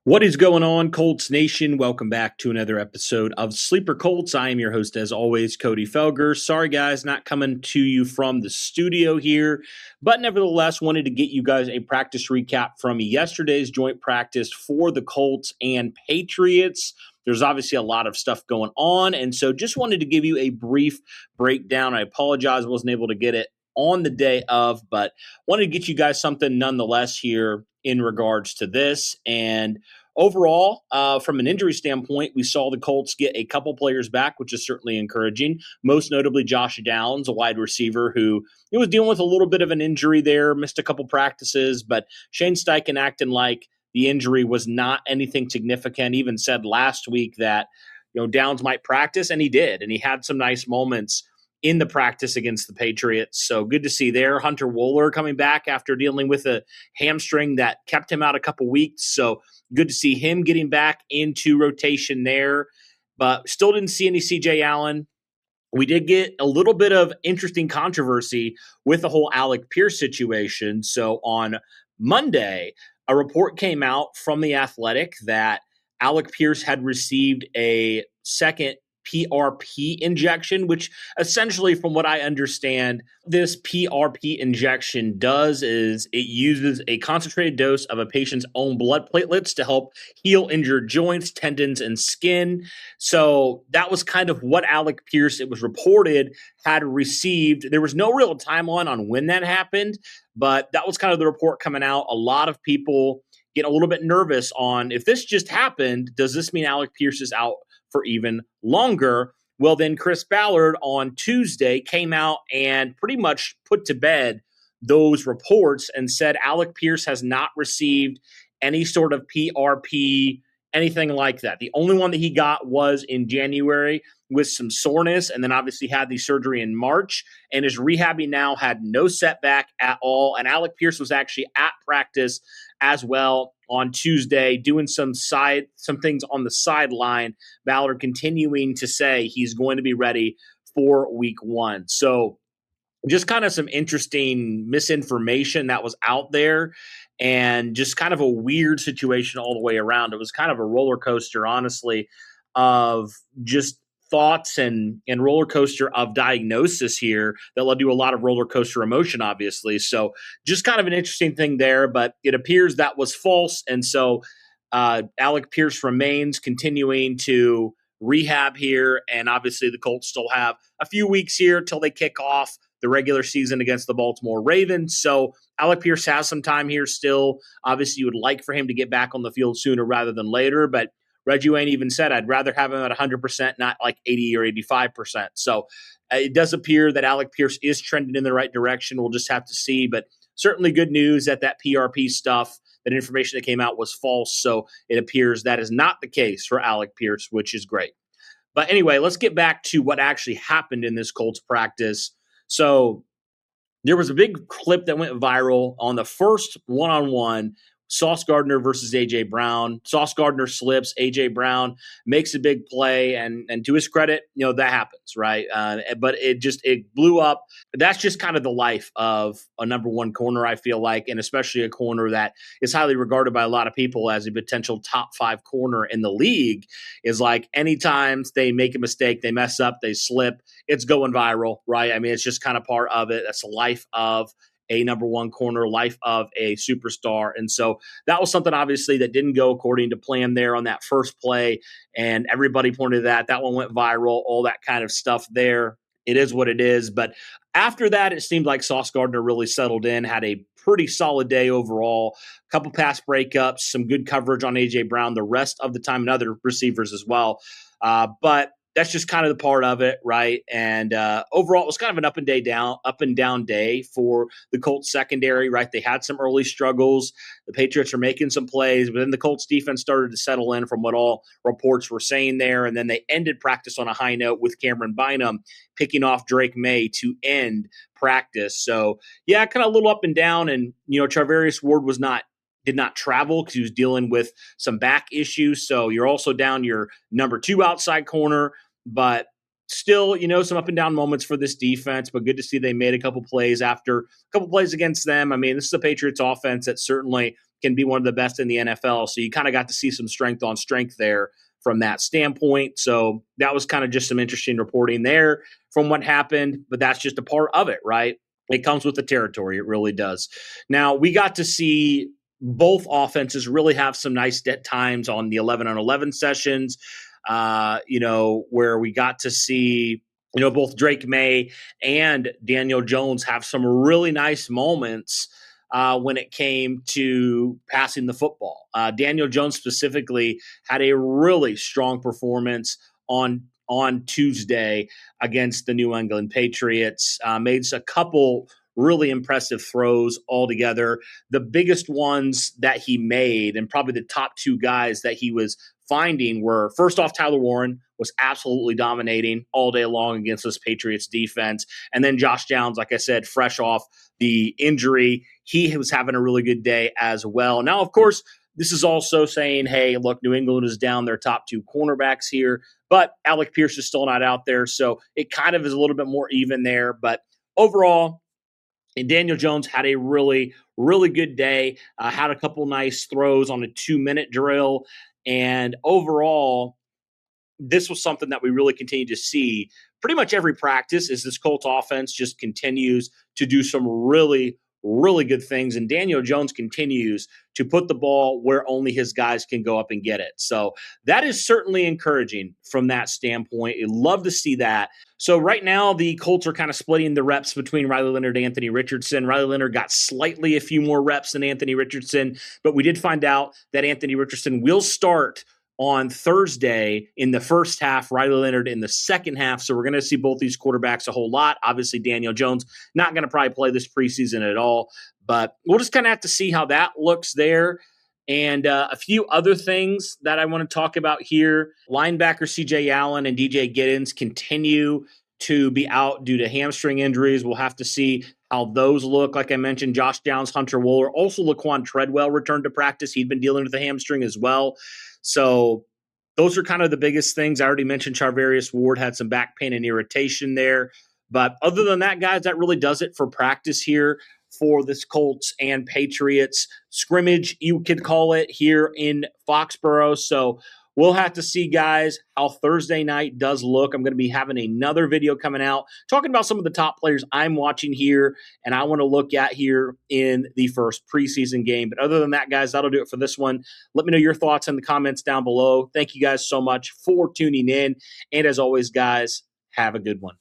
What is going on, Colts Nation? Welcome back to another episode of Sleeper Colts. I am your host, as always, Cody Felger. Sorry, guys, not coming to you from the studio here, but nevertheless, wanted to get you guys a practice recap from yesterday's joint practice for the Colts and Patriots. There's obviously a lot of stuff going on, and so just wanted to give you a brief breakdown. I apologize I wasn't able to get it on the day of, but wanted to get you guys something nonetheless here in regards to this. And overall, from an injury standpoint, we saw the Colts get a couple players back, which is certainly encouraging. Most notably, Josh Downs, a wide receiver who was dealing with a little bit of an injury there, missed a couple practices, but Shane Steichen acting like the injury was not anything significant. Even said last week that Downs might practice, and he did, and he had some nice moments in the practice against the Patriots. So good to see there. Hunter Wohler coming back after dealing with a hamstring that kept him out a couple weeks. So good to see him getting back into rotation there. But still didn't see any CJ Allen. We did get a little bit of interesting controversy with the whole Alec Pierce situation. So on Monday, a report came out from The Athletic that Alec Pierce had received a second PRP injection, which essentially, from what I understand, this PRP injection does is it uses a concentrated dose of a patient's own blood platelets to help heal injured joints, tendons, and skin. So that was kind of what Alec Pierce, it was reported, had received. There was no real timeline on when that happened, but that was kind of the report coming out. A lot of people get a little bit nervous on, if this just happened, does this mean Alec Pierce is out for even longer? Well, then Chris Ballard on Tuesday came out and pretty much put to bed those reports and said Alec Pierce has not received any sort of PRP, anything like that. The only one that he got was in January with some soreness, and then obviously had the surgery in March, and is rehabbing now, had no setback at all. And Alec Pierce was actually at practice as well on Tuesday, doing some things on the sideline. Ballard continuing to say he's going to be ready for week one. So just kind of some interesting misinformation that was out there, and just kind of a weird situation all the way around. It was kind of a roller coaster, honestly, of just thoughts and roller coaster of diagnosis here that led to a lot of roller coaster emotion, obviously. So just kind of an interesting thing there, but it appears that was false. And so Alec Pierce remains continuing to rehab here. And obviously the Colts still have a few weeks here till they kick off the regular season against the Baltimore Ravens. So Alec Pierce has some time here still. Obviously, you would like for him to get back on the field sooner rather than later, but Reggie Wayne even said, I'd rather have him at 100%, not like 80 or 85%. So it does appear that Alec Pierce is trending in the right direction. We'll just have to see, but certainly good news that PRP stuff, that information that came out was false. So it appears that is not the case for Alec Pierce, which is great. But anyway, let's get back to what actually happened in this Colts practice. So there was a big clip that went viral on the first one-on-one, Sauce Gardner versus A.J. Brown. Sauce Gardner slips. A.J. Brown makes a big play, and to his credit, that happens, right? But it blew up. That's just kind of the life of a number one corner, I feel like, and especially a corner that is highly regarded by a lot of people as a potential top 5 corner in the league. Is like anytime they make a mistake, they mess up, they slip, it's going viral, right? I mean, it's just kind of part of it. That's the life of a number one corner, life of a superstar. And so that was something obviously that didn't go according to plan there on that first play. And everybody pointed to that. That one went viral, all that kind of stuff there. It is what it is. But after that, it seemed like Sauce Gardner really settled in, had a pretty solid day overall. A couple pass breakups, some good coverage on A.J. Brown the rest of the time, and other receivers as well. But that's just kind of the part of it, right? And overall, it was kind of an up and down day for the Colts secondary, right? They had some early struggles. The Patriots are making some plays, but then the Colts defense started to settle in from what all reports were saying there. And then they ended practice on a high note with Cameron Bynum picking off Drake May to end practice. So yeah, kind of a little up and down. And, Charvarius Ward did not travel because he was dealing with some back issues. So you're also down your number 2 outside corner. But still, some up and down moments for this defense, but good to see they made a couple plays after a couple plays against them. I mean, this is a Patriots offense that certainly can be one of the best in the NFL. So you kind of got to see some strength on strength there from that standpoint. So that was kind of just some interesting reporting there from what happened, but that's just a part of it, right? It comes with the territory. It really does. Now, we got to see both offenses really have some nice times on the 11-on-11 sessions, where we got to see, both Drake May and Daniel Jones have some really nice moments when it came to passing the football. Daniel Jones specifically had a really strong performance on Tuesday against the New England Patriots. Made a couple really impressive throws altogether. The biggest ones that he made, and probably the top two guys that he was finding, were, first off, Tyler Warren was absolutely dominating all day long against this Patriots defense. And then Josh Downs, like I said, fresh off the injury, he was having a really good day as well. Now, of course, this is also saying, hey, look, New England is down their top two cornerbacks here, but Alec Pierce is still not out there. So it kind of is a little bit more even there. But overall, and Daniel Jones had a really, really good day, had a couple nice throws on a 2-minute drill. And overall, this was something that we really continue to see pretty much every practice, is this Colts offense just continues to do some really, really good things. And Daniel Jones continues to put the ball where only his guys can go up and get it. So that is certainly encouraging from that standpoint. I'd love to see that. So right now, the Colts are kind of splitting the reps between Riley Leonard and Anthony Richardson. Riley Leonard got slightly a few more reps than Anthony Richardson, but we did find out that Anthony Richardson will start on Thursday in the first half, Riley Leonard in the second half. So we're going to see both these quarterbacks a whole lot. Obviously, Daniel Jones not going to probably play this preseason at all, but we'll just kind of have to see how that looks there. And a few other things that I want to talk about here. Linebacker C.J. Allen and DJ Giddens continue to be out due to hamstring injuries. We'll have to see how those look. Like I mentioned, Josh Downs, Hunter Wooler, also Laquan Treadwell returned to practice. He'd been dealing with the hamstring as well. So those are kind of the biggest things. I already mentioned Charvarius Ward had some back pain and irritation there. But other than that, guys, that really does it for practice here for this Colts and Patriots scrimmage, you could call it, here in Foxborough. So we'll have to see, guys, how Thursday night does look. I'm going to be having another video coming out talking about some of the top players I'm watching here and I want to look at here in the first preseason game. But other than that, guys, that'll do it for this one. Let me know your thoughts in the comments down below. Thank you guys so much for tuning in. And as always, guys, have a good one.